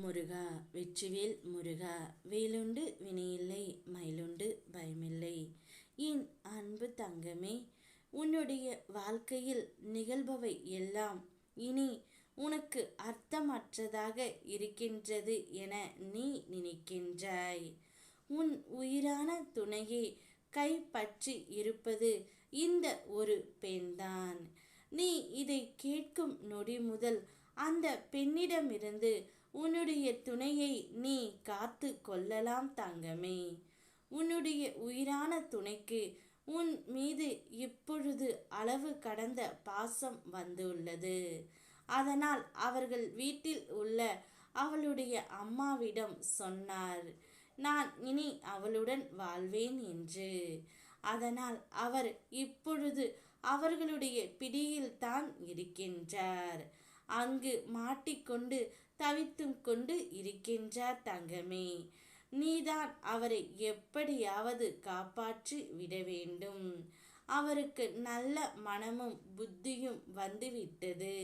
முருகா வெற்றிவேல் முருகா வேலுண்டு வினையில்லை மயிலுண்டு பயமில்லை. என் அன்பு தங்கமே, உன்னுடைய வாழ்க்கையில் நிகழ்பவை எல்லாம் இனி உனக்கு அர்த்தமற்றதாக இருக்கின்றது என நீ நினைக்கின்றாய். உன் உயிரான துணையை கைப்பற்றி இருப்பது இந்த ஒரு பெண்தான். நீ இதை கேட்கும் நொடி முதல் அந்த பெண்ணிடமிருந்து உன்னுடைய துணையை நீ காத்து கொள்ளலாம் தங்கமே. உன்னுடைய உயிரான துணைக்கு உன் மீது இப்பொழுது அளவு கடந்த பாசம் வந்துள்ளது. அதனால் அவர்கள் வீட்டில் உள்ள அவளுடைய அம்மாவிடம் சொன்னார், நான் இனி அவளுடன் வாழ்வேன் என்று. அதனால் அவர் இப்பொழுது அவர்களுடைய பிடியில் தான் இருக்கின்றார். அங்கு மாட்டிக்கொண்டு தவித்தும் கொண்டு இருக்கின்றார் தங்கமே. நீதான் அவரை எப்படியாவது காப்பாற்றி விட வேண்டும். அவருக்கு நல்ல மனமும் புத்தியும் வந்துவிட்டது.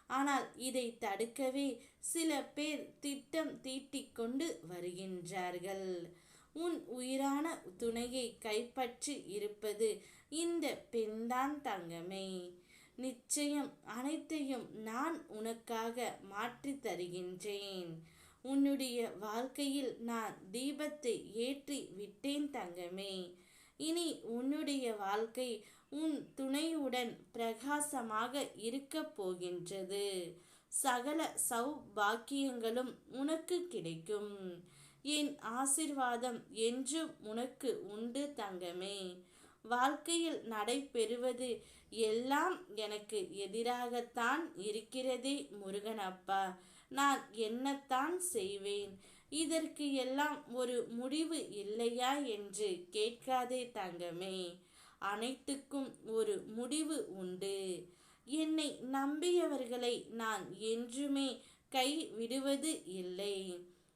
ஆனால் இதை தடுக்கவே சில பேர் திட்டம் தீட்டிக் கொண்டு வருகின்றார்கள். உன் உயிரான துணையை கைப்பற்றி இருப்பது இந்த பெண்தான் தங்கமே. நிச்சயம் அனைத்தையும் நான் உனக்காக மாற்றி தருகின்றேன். உன்னுடைய வாழ்க்கையில் நான் தீபத்தை ஏற்றி விட்டேன் தங்கமே. இனி உன்னுடைய வாழ்க்கை உன் துணையுடன் பிரகாசமாக இருக்க போகின்றது. சகல சௌபாக்கியங்களும் உனக்கு கிடைக்கும். என் ஆசிர்வாதம் என்றும் உனக்கு உண்டு தங்கமே. வாழ்க்கையில் நடைபெறுவது எல்லாம் எனக்கு எதிராகத்தான் இருக்கிறதே முருகனப்பா, நான் என்னத்தான் செய்வேன்? இதற்கு எல்லாம் ஒரு முடிவு இல்லையா என்று கேட்காதே தங்கமே. அனைத்துக்கும் ஒரு முடிவு உண்டு. என்னை நம்பியவர்களை நான் என்றுமே கை விடுவது இல்லை.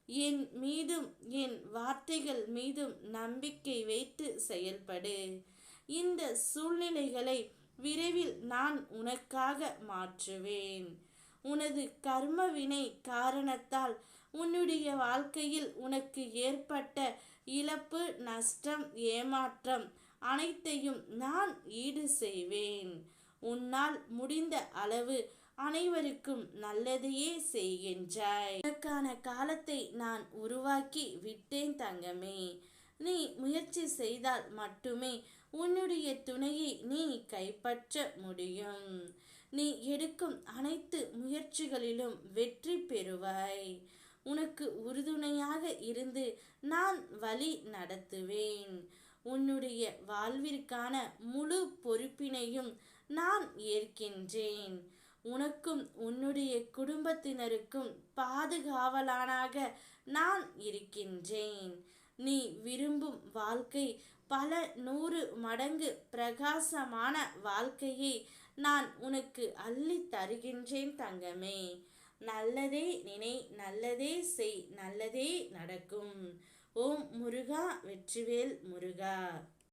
என் மீதும் என் வார்த்தைகள் மீதும் நம்பிக்கை வைத்து செயல்படு. இந்த சூழ்நிலைகளை விரைவில் நான் உனக்காக மாற்றுவேன். உனது கர்மவினை காரணத்தால் உன்னுடைய வாழ்க்கையில் உனக்கு ஏற்பட்ட இழப்பு, நஷ்டம், ஏமாற்றம் அனைத்தையும் நான் ஈடு செய்வேன். உன்னால் முடிந்த அளவு அனைவருக்கும் நல்லதையே செய்கின்றாய். உனக்கான காலத்தை நான் உருவாக்கி விட்டேன் தங்கமே. நீ முயற்சி செய்தால் மட்டுமே உன்னுடைய துணையை நீ கைப்பற்ற முடியும். நீ எடுக்கும் அனைத்து முயற்சிகளிலும் வெற்றி பெறுவாய். உனக்கு உறுதுணையாக இருந்து நான் வழி நடத்துவேன். உன்னுடைய வாழ்விற்கான முழு பொறுப்பினையும் நான் ஏற்கின்றேன். உனக்கும் உன்னுடைய குடும்பத்தினருக்கும் பாதுகாவலனாக நான் இருக்கின்றேன். நீ விரும்பும் வாழ்க்கை பல 100 மடங்கு பிரகாசமான வாழ்க்கையை நான் உனக்கு அள்ளி தருகின்றேன் தங்கமே. நல்லதே நினை, நல்லதே செய், நல்லதே நடக்கும். ஓம் முருகா வெற்றிவேல் முருகா.